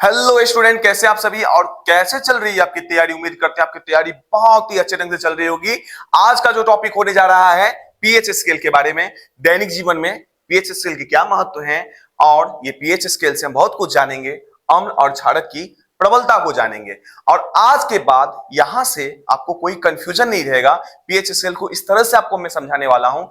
Hello student, कैसे आप सभी और कैसे चल रही है आपकी तैयारी। उम्मीद करते हैं आपकी तैयारी बहुत ही अच्छे ढंग से चल रही होगी। आज का जो टॉपिक होने जा रहा है पीएच स्केल के बारे में। दैनिक जीवन में पीएच स्केल के क्या महत्व है और ये पीएच स्केल से हम बहुत कुछ जानेंगे। अम्ल और क्षारक की प्रबलता को जानेंगे और आज के बाद यहां से आपको कोई कंफ्यूजन नहीं रहेगा। पीएच स्केल को इस तरह से आपको मैं समझाने वाला हूं।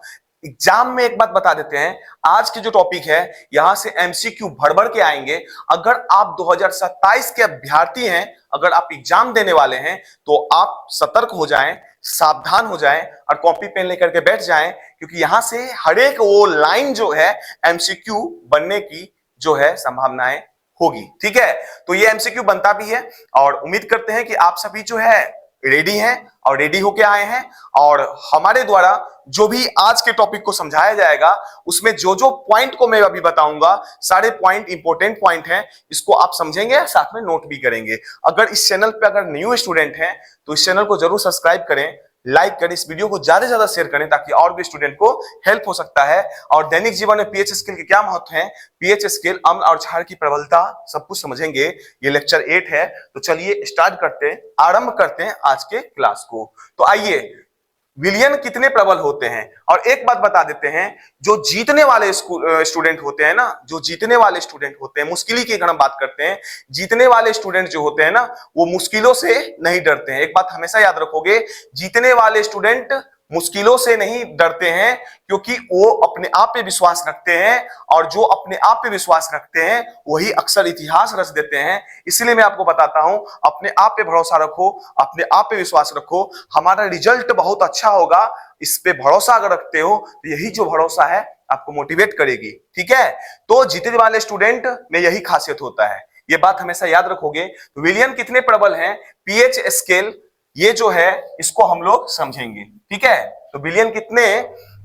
एग्जाम में एक बात बता देते हैं, आज की जो टॉपिक है यहां से एमसीक्यू भर भर के आएंगे। अगर आप 2027 के अभ्यर्थी हैं, अगर आप एग्जाम देने वाले हैं तो आप सतर्क हो जाएं, सावधान हो जाएं और कॉपी पेन लेकर के बैठ जाएं, क्योंकि यहां से हर एक वो लाइन जो है एमसीक्यू बनने की जो है संभावनाएं होगी। ठीक है, तो ये एमसीक्यू बनता भी है और उम्मीद करते हैं कि आप सभी जो है रेडी हैं और रेडी होके आए हैं। और हमारे द्वारा जो भी आज के टॉपिक को समझाया जाएगा उसमें जो जो पॉइंट को मैं अभी बताऊंगा, सारे पॉइंट इंपॉर्टेंट पॉइंट हैं, इसको आप समझेंगे, साथ में नोट भी करेंगे। अगर इस चैनल पे अगर न्यू स्टूडेंट हैं तो इस चैनल को जरूर सब्सक्राइब करें, लाइक करें, इस वीडियो को ज्यादा से ज्यादा शेयर करें ताकि और भी स्टूडेंट को हेल्प हो सकता है। और दैनिक जीवन में पीएच स्केल के क्या महत्व है, पीएच स्केल, अम्ल और क्षार की प्रबलता, सब कुछ समझेंगे। ये लेक्चर 8 है, तो चलिए स्टार्ट करते हैं, आरंभ करते हैं आज के क्लास को। तो आइए, विलियन कितने प्रबल होते हैं। और एक बात बता देते हैं, जो जीतने वाले स्टूडेंट होते हैं ना, जो जीतने वाले स्टूडेंट होते हैं, मुश्किल की अगर हम बात करते हैं, जीतने वाले स्टूडेंट जो होते हैं ना वो मुश्किलों से नहीं डरते हैं। एक बात हमेशा याद रखोगे, जीतने वाले स्टूडेंट मुश्किलों से नहीं डरते हैं, क्योंकि वो अपने आप पे विश्वास रखते हैं और जो अपने आप पे विश्वास रखते हैं वही अक्सर इतिहास रच देते हैं। इसलिए मैं आपको बताता हूं, अपने आप पे भरोसा रखो, अपने आप पे विश्वास रखो, हमारा रिजल्ट बहुत अच्छा होगा। इस पे भरोसा अगर रखते हो तो यही जो भरोसा है आपको मोटिवेट करेगी। ठीक है, तो जीतने वाले स्टूडेंट में यही खासियत होता है, ये बात हमेशा याद रखोगे। तो विलियन कितने प्रबल हैं, पीएच स्केल, ये जो है इसको हम लोग समझेंगे। ठीक है, तो विलियन कितने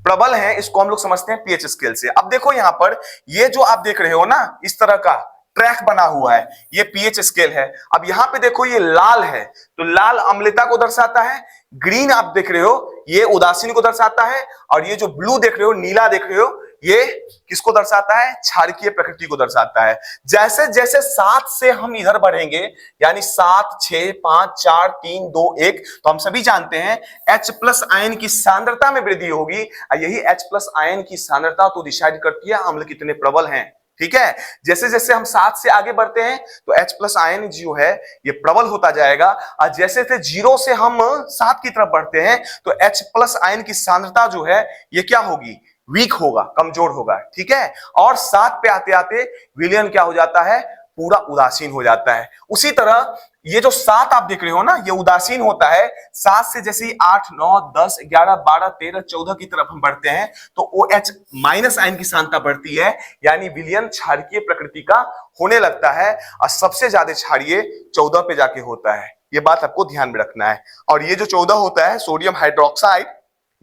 प्रबल हैं इसको हम लोग समझते हैं पीएच स्केल से। अब देखो यहां पर ये जो आप देख रहे हो ना, इस तरह का ट्रैक बना हुआ है, ये पीएच स्केल है। अब यहां पे देखो ये लाल है, तो लाल अम्लता को दर्शाता है, ग्रीन आप देख रहे हो ये उदासीन को दर्शाता है, और ये जो ब्लू देख रहे हो, नीला देख रहे हो, ये किसको दर्शाता है, क्षारकीय प्रकृति को दर्शाता है। जैसे जैसे 7 से हम इधर बढ़ेंगे, यानी 7, 6, 5, 4, 3, 2, 1, तो हम सभी जानते हैं H प्लस आयन की सांद्रता में वृद्धि होगी। यही H प्लस आयन की सांद्रता तो डिसाइड करती है अम्ल कितने प्रबल हैं। ठीक है, जैसे जैसे हम 7 से आगे बढ़ते हैं तो H प्लस आयन जो है ये प्रबल होता जाएगा, और जैसे जैसे 0 से हम 7 की तरफ बढ़ते हैं तो H प्लस आयन की सांद्रता जो है ये क्या होगी, वीक होगा, कमजोर होगा। ठीक है, और 7 पे आते आते विलियन क्या हो जाता है, पूरा उदासीन हो जाता है। उसी तरह ये जो 7 आप देख रहे हो ना, ये उदासीन होता है। 7 से जैसे 8, 9, 10, 11, 12, 13, 14 की तरफ हम बढ़ते हैं तो OH माइनस आयन की सांद्रता बढ़ती है, यानी विलियन क्षारकीय प्रकृति का होने लगता है, और सबसे ज्यादा क्षारीय 14 पे जाके होता है। ये बात आपको ध्यान में रखना है। और ये जो 14 होता है सोडियम हाइड्रोक्साइड,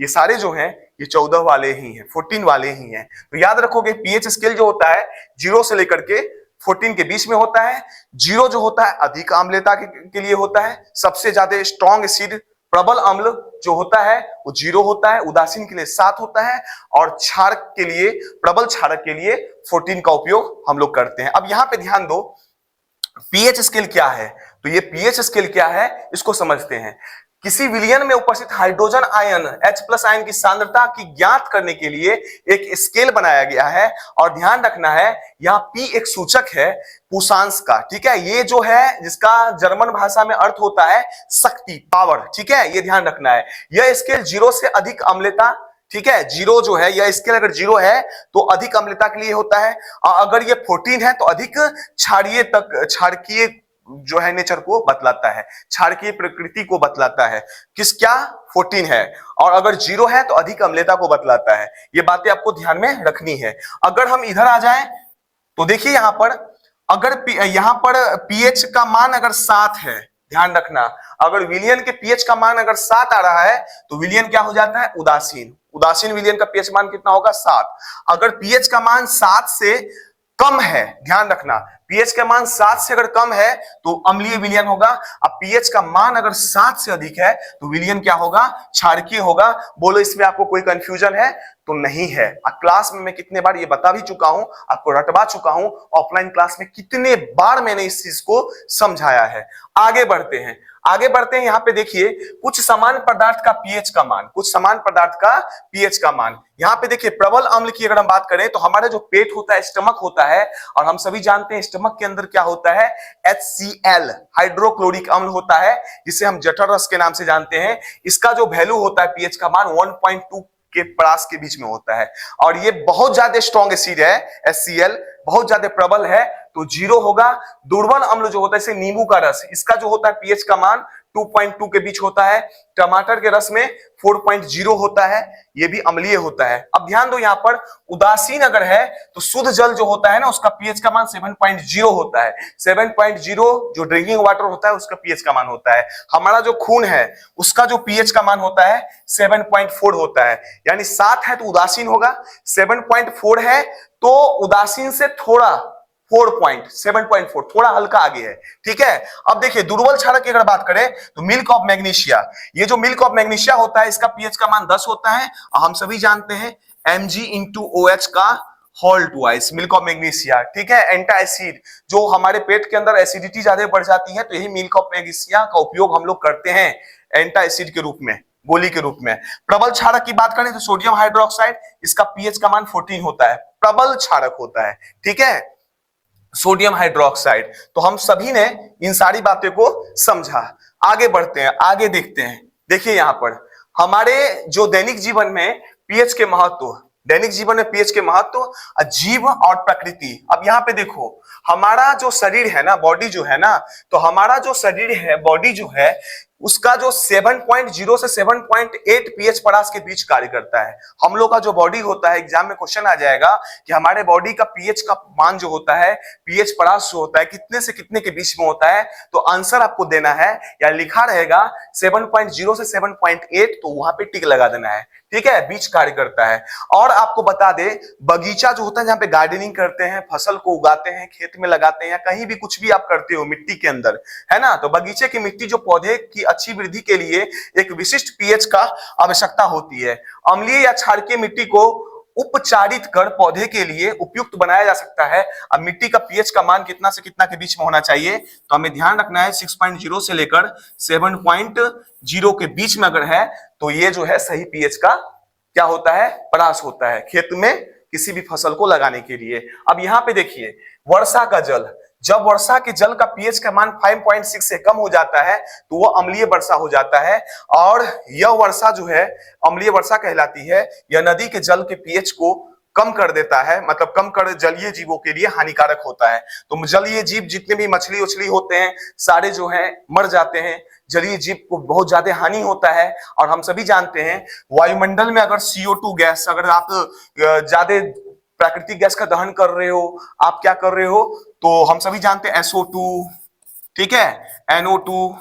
ये सारे जो हैं ये 14 वाले ही हैं, 14 वाले ही हैं। तो याद रखोगे पीएच स्केल जो होता है 0 से लेकर के 14 के बीच में होता है। 0 जो होता है अधिक अम्लता के लिए होता है, सबसे ज्यादा स्ट्रॉन्ग एसिड प्रबल अम्ल जो होता है वो 0 होता है, उदासीन के लिए 7 होता है, और क्षारक के लिए, प्रबल क्षारक के लिए 14 का उपयोग हम लोग करते हैं। अब यहां पे ध्यान दो, पीएच स्केल क्या है, तो ये पीएच स्केल क्या है इसको समझते हैं। किसी विलियन में उपस्थित hydrogen ion H plus ion की सांद्रता की ज्ञात करने के लिए एक स्केल बनाया गया है, और ध्यान रखना है यहाँ P एक सूचक है पुषांश का। ठीक है, ये जो है जिसका जर्मन भाषा में अर्थ होता है शक्ति, पावर। ठीक है, ये ध्यान रखना है। यह स्केल 0 से अधिक अम्लता, ठीक है, 0 जो है यह स्केल अगर 0 है तो अधिक अम्लता के लिए होता है, और अगर ये 14 है तो अधिक क्षारीय तक, क्षारकीय जो है नेचर को बतलाता है, क्षारकीय प्रकृति को बतलाता है। किस क्या 14 है, और अगर 0 है तो अधिक अम्लता को बतलाता है। ये बातें आपको ध्यान में रखनी है। अगर हम इधर आ जाएं तो देखिए यहां पर, अगर यहां पर पीएच का मान अगर 7 है, ध्यान रखना, अगर विलियन के पीएच का मान अगर 7 आ रहा है तो विलियन क्या हो जाता है, उदासीन। उदासीन विलियन का पीएच मान कितना होगा, 7। अगर पीएच का मान 7 से कम है, ध्यान रखना, पीएच का मान 7 से अगर कम है तो अम्लीय विलयन होगा। अब पीएच का मान अगर 7 से अधिक है तो विलयन क्या होगा? क्षारकीय होगा। बोलो इसमें आपको कोई कंफ्यूजन है? तो नहीं है। क्लास में मैं कितने बार ये बता भी चुका हूं, आपको रटवा चुका हूं, ऑफलाइन क्लास में कितने बार मैंने इस चीज को समझाया है। आगे बढ़ते हैं, आगे बढ़ते हैं। यहां पे देखिए कुछ समान पदार्थ का पीएच का मान, कुछ समान पदार्थ का पीएच का मान। यहां पे देखिए प्रबल अम्ल की अगर हम बात करें तो हमारा जो पेट होता है, स्टमक होता है, और हम सभी जानते हैं स्टमक के अंदर क्या होता है? HCl हाइड्रोक्लोरिक अम्ल होता है, जिसे हम जठर रस के नाम से जानते हैं। इसका जो वैल्यू होता है पीएच का मान 1.2 के परास के बीच में होता है, और ये बहुत ज्यादा स्ट्रॉन्ग एसिड है। HCl बहुत ज्यादा प्रबल है तो 0 होगा। दुर्बल अम्ल जो होता है जैसे नींबू का रस, इसका जो होता है पीएच का मान 2.2 के बीच होता है। टमाटर के रस में 4.0 होता है, ये भी अम्लीय होता है। अब ध्यान दो यहां पर उदासीन अगर है तो शुद्ध जल जो होता है ना उसका पीएच का मान 7.0 होता है। 7.0 जो ड्रिंकिंग वाटर होता है उसका पीएच का मान होता है। हमारा जो खून है उसका जो पीएच का मान होता है 7.4 होता है। यानी 7 है तो उदासीन होगा, 7.4 है तो उदासीन से थोड़ा 7.4 थोड़ा हल्का आगे है। ठीक है। अब देखिए दुर्बल क्षारक की अगर बात करें तो मिल्क ऑफ मैग्नीशिया, ये जो मिल्क ऑफ मैग्नीशिया होता है इसका पीएच का मान 10 होता है। हम सभी जानते हैं Mg/OH का whole twice milk of magnesia. ठीक है। एंटा एसिड, जो हमारे पेट के अंदर एसिडिटी ज्यादा बढ़ जाती है तो यही मिल्क ऑफ मैग्नीशिया का उपयोग हम लोग करते हैं एंटा एसिड के रूप में, गोली के रूप में। प्रबल क्षारक की बात करें तो सोडियम हाइड्रोक्साइड, इसका पीएच का मान 14 होता है, प्रबल क्षारक होता है। ठीक है, सोडियम हाइड्रोक्साइड। तो हम सभी ने इन सारी बातें को समझा। आगे बढ़ते हैं, आगे देखते हैं। देखिए यहां पर हमारे जो दैनिक जीवन में पीएच के महत्व, दैनिक जीवन में पीएच के महत्व, जीव और प्रकृति। अब यहां पे देखो हमारा जो शरीर है ना, बॉडी जो है ना, तो हमारा जो शरीर है, बॉडी जो है, उसका जो 7.0 से 7.8 पीएच परास के बीच कार्य करता है। हम लोग का जो बॉडी होता है, एग्जाम में क्वेश्चन आ जाएगा कि हमारे बॉडी का पीएच का मान जो होता है, पीएच परास जो होता है, कितने से कितने के बीच में होता है। तो आंसर आपको देना है, या लिखा रहेगा 7.0 से 7.8, तो वहां पे टिक लगा देना है। ठीक है, बीच कार्य करता है। और आपको बता दे, बगीचा जो होता है जहां पे गार्डनिंग करते हैं, फसल को उगाते हैं, खेत में लगाते हैं, या कहीं भी कुछ भी आप करते हो मिट्टी के अंदर, है ना, तो बगीचे की मिट्टी जो पौधे की अच्छी वृद्धि के लिए एक विशिष्ट पीएच का आवश्यकता होती है। अम्लीय या क्षारकीय मिट्टी को उपचारित कर पौधे के लिए उपयुक्त बनाया जा सकता है। अब मिट्टी का पीएच का मान कितना से कितना के बीच में होना चाहिए, तो हमें ध्यान रखना है 6.0 से लेकर 7.0 के बीच में अगर है तो ये जो है सही पीएच का क्या होता है, परास होता है, खेत में किसी भी फसल को लगाने के लिए। अब यहां पे देखिए वर्षा का जल, जब वर्षा के जल का पीएच का मान 5.6 से कम हो जाता है तो वह अम्लीय वर्षा हो जाता है, और यह वर्षा जो है अम्लीय वर्षा कहलाती है। यह नदी के जल के पीएच को कम कर देता है, मतलब कम कर जलीय जीवों के लिए हानिकारक होता है। तो जलीय जीव जितने भी मछली उछली होते हैं सारे जो है मर जाते हैं, जलीय जीव को बहुत ज्यादा हानि होता है। और हम सभी जानते हैं वायुमंडल में अगर CO2 गैस, अगर आप ज्यादा प्राकृतिक गैस का दहन कर रहे हो, आप क्या कर रहे हो, तो हम सभी जानते हैं SO2, ठीक है, NO2,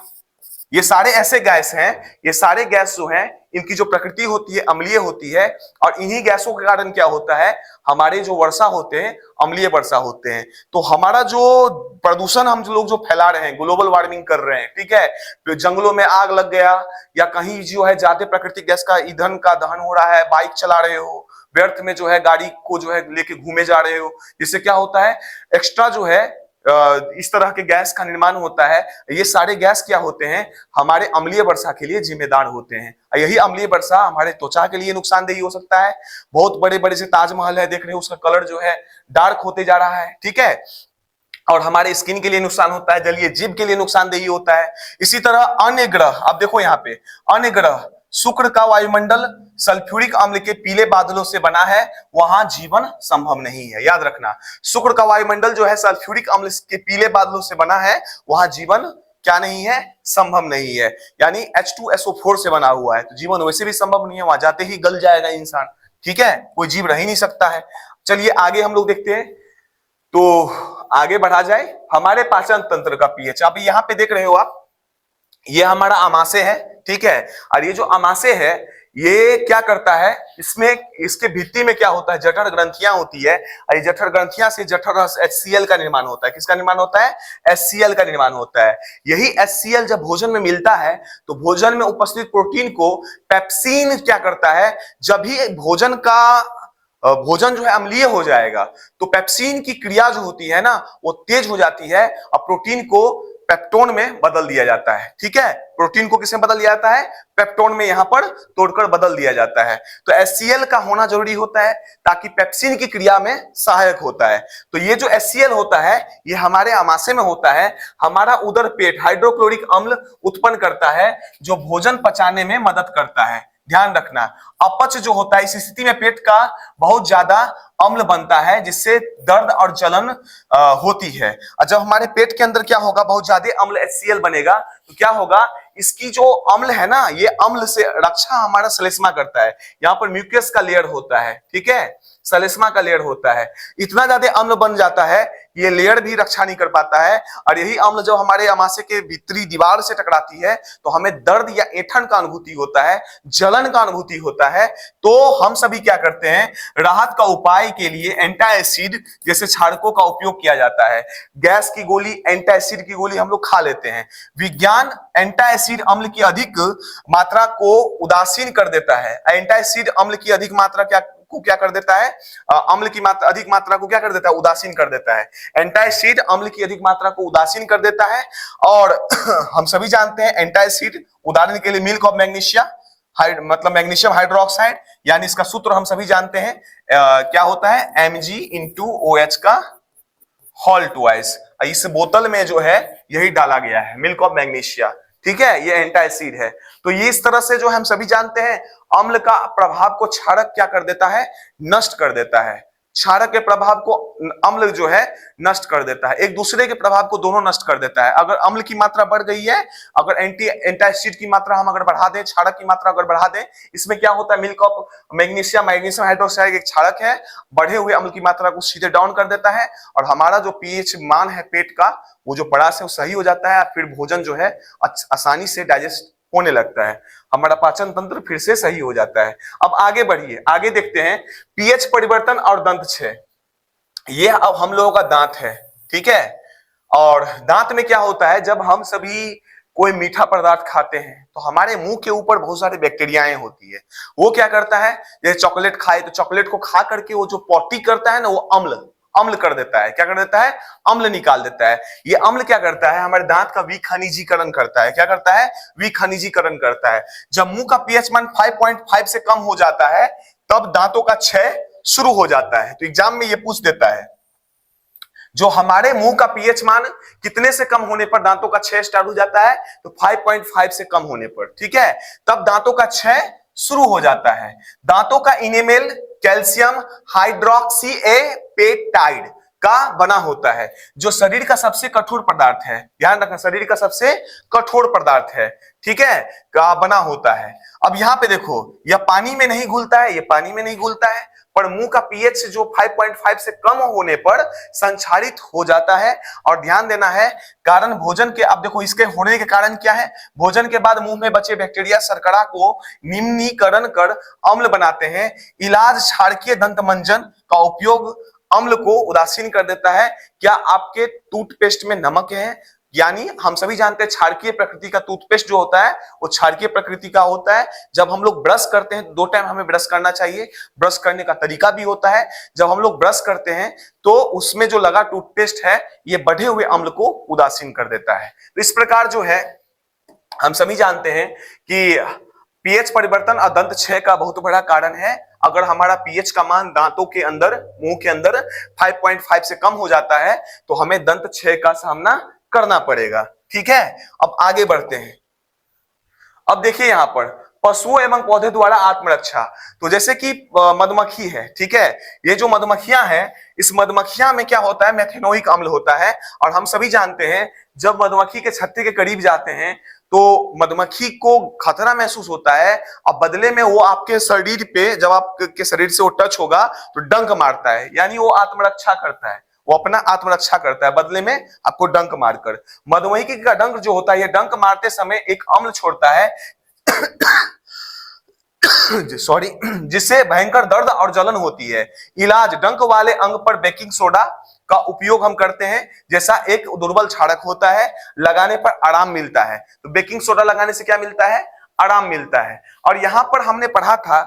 ये सारे ऐसे गैस हैं, ये सारे गैस जो हैं इनकी जो प्रकृति होती है अम्लीय होती है, और इन्हीं गैसों के कारण क्या होता है, हमारे जो वर्षा होते हैं अम्लीय वर्षा होते हैं। तो हमारा जो प्रदूषण हम लोग जो फैला रहे हैं, ग्लोबल वार्मिंग कर रहे हैं, ठीक है, तो जंगलों में आग लग गया, या कहीं जो है ज्यादा प्राकृतिक गैस का ईंधन का दहन हो रहा है, बाइक चला रहे हो, व्यर्थ में जो है गाड़ी को जो है लेके घूमे जा रहे हो, जिससे क्या होता है एक्स्ट्रा जो है इस तरह के गैस का निर्माण होता है। ये सारे गैस क्या होते हैं, हमारे अम्लीय वर्षा के लिए जिम्मेदार होते हैं। यही अम्लीय वर्षा हमारे त्वचा के लिए नुकसानदेही हो सकता है। बहुत बड़े बड़े से ताजमहल है, देख रहे हो उसका कलर जो है डार्क होते जा रहा है, ठीक है, और हमारे स्किन के लिए नुकसान होता है, जलीय जीव के लिए नुकसानदेही होता है। इसी तरह अन्य ग्रह, अब देखो यहाँ पे अन्य ग्रह, शुक्र का वायुमंडल सल्फ्यूरिक अम्ल के पीले बादलों से बना है, वहां जीवन संभव नहीं है। याद रखना, शुक्र का वायुमंडल जो है सल्फ्यूरिक अम्ल के पीले बादलों से बना है, वहां जीवन क्या नहीं है, संभव नहीं है। यानी H2SO4 से बना हुआ है, तो जीवन वैसे भी संभव नहीं है, वहां जाते ही गल जाएगा इंसान, ठीक है, कोई जीव रह ही नहीं सकता है। चलिए आगे हम लोग देखते हैं, तो आगे बढ़ा जाए, हमारे पाचन तंत्र का पीएच। आप यहाँ पे देख रहे हो, आप ये हमारा आमाशय है, ठीक है, और ये जो आमाशय है ये क्या करता है, इसमें इसके भित्ति में क्या होता है, जठर ग्रंथियां होती है, और ये जठर ग्रंथियां से जठर रस HCl का निर्माण होता है। किसका निर्माण होता है? HCl का निर्माण होता है। यही HCl जब भोजन में मिलता है तो भोजन में उपस्थित प्रोटीन को पेप्सिन क्या करता है, जब भी भोजन जो है अम्लीय हो जाएगा तो पेप्सिन की क्रिया जो होती है ना वो तेज हो जाती है और प्रोटीन को पेप्टोन में बदल दिया जाता है। ठीक है, प्रोटीन को किसमें बदल दिया जाता है? पेप्टोन में यहां पर तोड़कर बदल दिया जाता है। तो HCl का होना जरूरी होता है ताकि पेप्सिन की क्रिया में सहायक होता है। तो ये जो HCl होता है ये हमारे आमाशय में होता है, हमारा उदर पेट हाइड्रोक्लोरिक अम्ल उत्पन्न करता है जो भोजन पचाने में मदद करता है। ध्यान रखना, अपच जो होता है इस स्थिति में पेट का बहुत ज्यादा अम्ल बनता है जिससे दर्द और जलन होती है। और जब हमारे पेट के अंदर क्या होगा, बहुत ज्यादा अम्ल HCl बनेगा तो क्या होगा, इसकी जो अम्ल है ना ये अम्ल से रक्षा हमारा श्लेष्मा करता है। यहाँ पर म्यूकस का लेयर होता है, ठीक है, श्लेष्मा का लेयर होता है। इतना ज्यादा अम्ल बन जाता है ये लेयर भी रक्षा नहीं कर पाता है और यही अम्ल जब हमारे आमाशय के भीतरी दीवार से टकराती है तो हमें दर्द या ऐंठन का अनुभूति होता है, जलन का अनुभूति होता है। तो हम सभी क्या करते हैं, राहत का उपाय के लिए एंटासिड जैसे क्षारकों का उपयोग किया जाता है। गैस की गोली, एंटासिड की गोली हम लोग खा लेते हैं। विज्ञान एंटासिड अम्ल की अधिक मात्रा को उदासीन कर देता है। एंटासिड अम्ल की अधिक मात्रा क्या कर देता है, अम्ल की मात्रा अधिक मात्रा को क्या कर देता है, उदासीन कर देता है। एंटासिड अम्ल की अधिक मात्रा को उदासीन कर देता है। और हम सभी जानते हैं एंटासिड, उदाहरण के लिए मिल्क ऑफ मैग्नीशिया, मतलब मैग्नीशियम हाइड्रोक्साइड, यानी इसका सूत्र हम सभी जानते हैं क्या होता है, Mg/OH का होल ट्वाइस। इस बोतल में जो है यही डाला गया है, मिल्क ऑफ मैग्नीशिया। ठीक है, ये एंटासिड है। तो ये इस तरह से जो हम सभी जानते हैं अम्ल का प्रभाव को क्षारक क्या कर देता है, नष्ट कर देता है। क्षारक के प्रभाव को अम्ल जो है नष्ट कर देता है, एक दूसरे के प्रभाव को दोनों नष्ट कर देता है। अगर अम्ल की मात्रा बढ़ गई है, अगर एंटासिड की मात्रा हम अगर बढ़ा दें, क्षारक की मात्रा अगर बढ़ा दें, इसमें क्या होता है, मिल्क ऑफ मैग्नीशियम हाइड्रोक्साइड एक क्षारक है, बढ़े हुए अम्ल की मात्रा को सीधे डाउन कर देता है और हमारा जो पीएच मान है पेट का वो जो पड़ास है वो सही हो जाता है। फिर भोजन जो है आसानी से डाइजेस्ट होने लगता है, हमारा पाचन तंत्र फिर से सही हो जाता है। अब आगे बढ़िए, आगे देखते हैं पीएच परिवर्तन और दंत क्षय। ये अब हम लोगों का दांत है, ठीक है। और दांत में क्या होता है, जब हम सभी कोई मीठा पदार्थ खाते हैं तो हमारे मुंह के ऊपर बहुत सारे बैक्टीरियाएं होती है। वो क्या करता है, जैसे चॉकलेट खाए तो चॉकलेट को खा करके वो जो पॉटी करता है ना, वो अम्ल कर देता है। क्या कर देता है, अम्ल निकाल देता है। ये अम्ल क्या करता है, हमारे दांत का विखनिजीकरण करता है। क्या करता है, विखनिजीकरण करता है। जब मुंह का पीएच मान 5.5 से कम हो जाता है तब दांतों का क्षय शुरू हो जाता है। तो एग्जाम में ये पूछ देता है, जो हमारे मुंह का पीएच मान कितने से कम होने पर दांतों का क्षय स्टार्ट हो जाता है, तो 5.5 से कम होने पर, ठीक है, तब दांतों का क्षय शुरू हो जाता है। दांतों का इनेमेल कैल्शियम हाइड्रोक्सी पेप्टाइड का बना होता है, जो शरीर का सबसे कठोर पदार्थ है। ध्यान रखना, शरीर का सबसे कठोर पदार्थ है, ठीक है, का बना होता है। अब यहां पे देखो, यह पानी में नहीं घुलता है, यह पानी में नहीं घुलता है, पर मुंह का पीएच जो 5.5 से कम होने पर संक्षारित हो जाता है। और ध्यान देना है, कारण भोजन के, अब देखो इसके होने के कारण क्या है, भोजन के बाद मुंह में बचे बैक्टीरिया शर्करा को निम्नीकरण कर अम्ल बनाते हैं। इलाज क्षारकीय दंत मंजन का उपयोग अम्ल को उदासीन कर देता है। क्या आपके टूथपेस्ट में नमक है, यानी हम सभी जानते हैं क्षारकीय प्रकृति का टूथपेस्ट जो होता है वो क्षारकीय प्रकृति का होता है। जब हम लोग ब्रश करते हैं, 2 टाइम हमें ब्रश करना चाहिए, ब्रश करने का तरीका भी होता है। जब हम लोग ब्रश करते हैं तो उसमें जो लगा टूथपेस्ट है ये बढ़े हुए अम्ल को उदासीन कर देता है। तो इस प्रकार जो है हम सभी जानते हैं कि पीएच परिवर्तन और दंत क्षय का बहुत बड़ा कारण है। अगर हमारा पीएच का मान दांतों के अंदर, मुंह के अंदर 5.5 से कम हो जाता है तो हमें दंत क्षय का सामना करना पड़ेगा, ठीक है। अब आगे बढ़ते हैं। अब देखिए यहां पर पशुओं एवं पौधे द्वारा आत्मरक्षा, तो जैसे कि मधुमक्खी है, ठीक है, ये जो मधुमक्खियां हैं, इस मधुमक्खियां में क्या होता है, मेथेनोइक अम्ल होता है। और हम सभी जानते हैं जब मधुमक्खी के छत्ते के करीब जाते हैं तो मधुमक्खी को खतरा महसूस होता है और बदले में वो आपके शरीर पे, जब आपके शरीर से वो टच होगा तो डंक मारता है, यानी वो आत्मरक्षा करता है, वो अपना आत्मरक्षा करता है बदले में आपको डंक मारकर। मधुमक्खी का डंक जो होता है, ये डंक मारते समय एक अम्ल छोड़ता है सॉरी, जिससे भयंकर दर्द और जलन होती है। इलाज, डंक वाले अंग पर बेकिंग सोडा का उपयोग हम करते हैं, जैसा एक दुर्बल क्षारक होता है, लगाने पर आराम मिलता है। तो बेकिंग सोडा लगाने से क्या मिलता है? आराम मिलता है। और यहां पर हमने पढ़ा था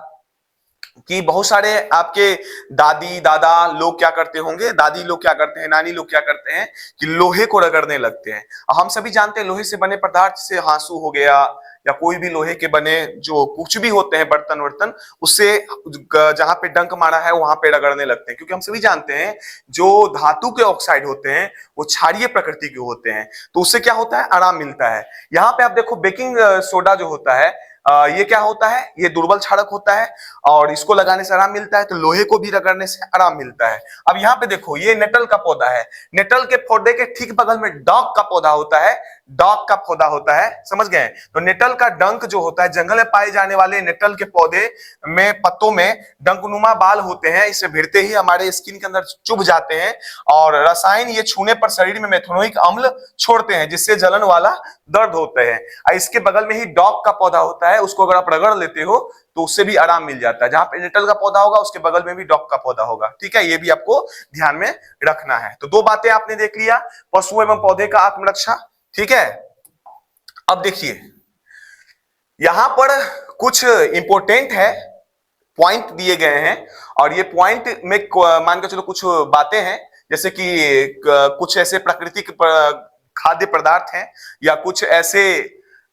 कि बहुत सारे आपके दादी दादा लोग क्या करते होंगे, दादी लोग क्या करते हैं, नानी लोग क्या करते हैं कि लोहे को रगड़ने लगते हैं। हम सभी जानते हैं लोहे से बने पदार्थ से हांसू हो गया या कोई भी लोहे के बने जो कुछ भी होते हैं बर्तन वर्तन, उससे जहां पे डंक मारा है वहां पे रगड़ने लगते हैं, क्योंकि हम सभी जानते हैं जो धातु के ऑक्साइड होते हैं वो क्षारीय प्रकृति के होते हैं, तो उससे क्या होता है? आराम मिलता है। यहाँ पे आप देखो बेकिंग सोडा जो होता है, ये क्या होता है? ये दुर्बल क्षारक होता है और इसको लगाने से आराम मिलता है, तो लोहे को भी रगड़ने से आराम मिलता है। अब यहाँ पे देखो ये नेटल का पौधा है, नेटल के पौधे के ठीक बगल में डॉग का पौधा होता है, डॉग का पौधा होता है, समझ गए? तो नेटल का डंक जो होता है, जंगल में पाए जाने वाले नेटल के पौधे में पत्तों में डंकनुमा बाल होते हैं, इसे भिड़ते ही हमारे स्किन के अंदर चुभ जाते हैं और रसायन ये छूने पर शरीर में मेथनोइक अम्ल छोड़ते हैं, जिससे जलन वाला दर्द होते हैं। इसके बगल में ही डॉग का पौधा होता है, उसको अगर आप रगड़ लेते हो तो उससे भी आराम मिल जाता है। जहां पे नेटल का पौधा होगा उसके बगल में भी डॉग का पौधा होगा, ठीक है? ये भी आपको ध्यान में रखना है। तो दो बातें आपने देख लिया, पशु एवं पौधे का आत्मरक्षा, ठीक है? अब देखिए यहां पर कुछ इंपोर्टेंट है, पॉइंट दिए गए हैं और ये पॉइंट में मान के चलो कुछ बातें हैं, जैसे कि कुछ ऐसे प्राकृतिक खाद्य पदार्थ हैं या कुछ ऐसे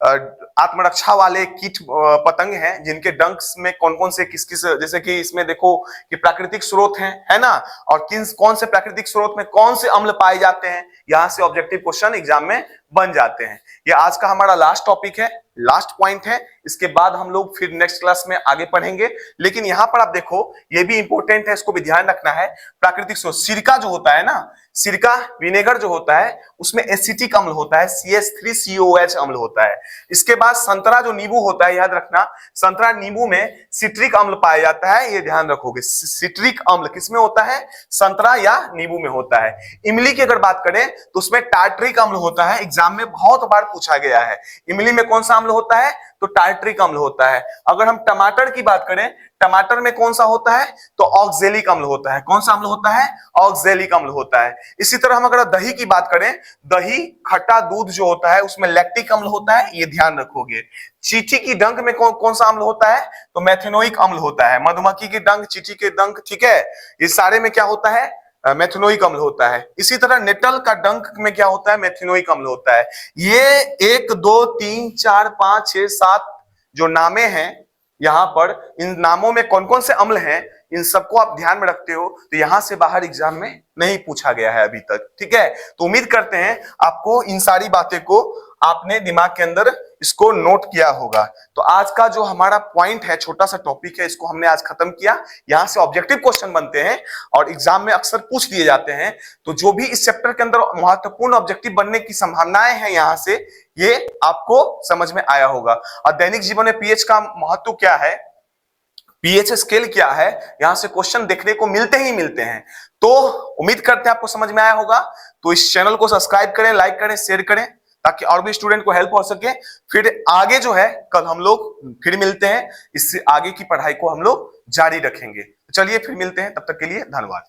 आत्मरक्षा वाले कीट पतंग हैं जिनके डंक में कौन कौन से किस किस, जैसे कि इसमें देखो कि प्राकृतिक स्रोत हैं, है ना? और किन कौन से प्राकृतिक स्रोत में कौन से अम्ल पाए जाते हैं, यहां से ऑब्जेक्टिव क्वेश्चन एग्जाम में बन जाते हैं। ये आज का हमारा लास्ट टॉपिक है, लास्ट पॉइंट है। इसके बाद हम लोग फिर नेक्स्ट क्लास में आगे पढ़ेंगे। लेकिन यहां पर आप देखो ये भी इंपॉर्टेंट है, इसको भी ध्यान रखना है। प्राकृतिक स्रोत, सिरका जो होता है ना, सिरका विनेगर जो होता है उसमें एसिटिक अम्ल होता है, CH3COH अम्ल होता है। इसके बाद संतरा जो नींबू होता है, याद रखना संतरा नींबू में सिट्रिक अम्ल पाया जाता है, ये ध्यान रखोगे। सिट्रिक अम्ल किसमें होता है? संतरा या नींबू में होता है। इमली की अगर बात करें तो उसमें टार्टरिक अम्ल होता है, एग्जाम में बहुत बार पूछा गया है। इमली में कौन सा अम्ल होता है? तो टार्टरिक अम्ल होता है। अगर हम टमाटर की बात करें, टमाटर में कौन सा होता है? तो ऑक्जेलिक अम्ल होता है। कौन सा अम्ल होता है? ऑक्जेलिक अम्ल होता है। इसी तरह हम अगर दही की बात करें, दही खट्टा दूध जो होता है उसमें लैक्टिक अम्ल होता है, ये ध्यान रखोगे। चींटी की डंक में कौन सा अम्ल होता है? तो मेथनोइक अम्ल होता है। मधुमक्खी की डंक, चींटी के डंक, ठीक है, ये सारे में क्या होता है? मेथनोइक अम्ल होता है। इसी तरह नेटल का डंक में क्या होता है? मेथनोइक अम्ल होता है। ये 1 2 3 4 5 6 7 जो नामे हैं यहां पर, इन नामों में कौन कौन से अम्ल हैं, इन सबको आप ध्यान में रखते हो तो यहां से बाहर एग्जाम में नहीं पूछा गया है अभी तक, ठीक है? तो उम्मीद करते हैं आपको इन सारी बातें को आपने दिमाग के अंदर इसको नोट किया होगा। तो आज का जो हमारा पॉइंट है, छोटा सा टॉपिक है, इसको हमने आज खत्म किया। यहां से ऑब्जेक्टिव क्वेश्चन बनते हैं और एग्जाम में अक्सर पूछ दिए जाते हैं। तो जो भी इस चैप्टर के अंदर महत्वपूर्ण ऑब्जेक्टिव बनने की संभावनाएं हैं, यहां से ये आपको समझ में आया होगा। और दैनिक जीवन में पीएच का महत्व क्या है, पीएच स्केल क्या है, यहां से क्वेश्चन देखने को मिलते ही मिलते हैं। तो उम्मीद करते हैं आपको समझ में आया होगा। तो इस चैनल को सब्सक्राइब करें, लाइक करें, शेयर करें, ताकि और भी स्टूडेंट को हेल्प हो सके। फिर आगे जो है कल हम लोग फिर मिलते हैं, इससे आगे की पढ़ाई को हम लोग जारी रखेंगे। चलिए फिर मिलते हैं, तब तक के लिए धन्यवाद।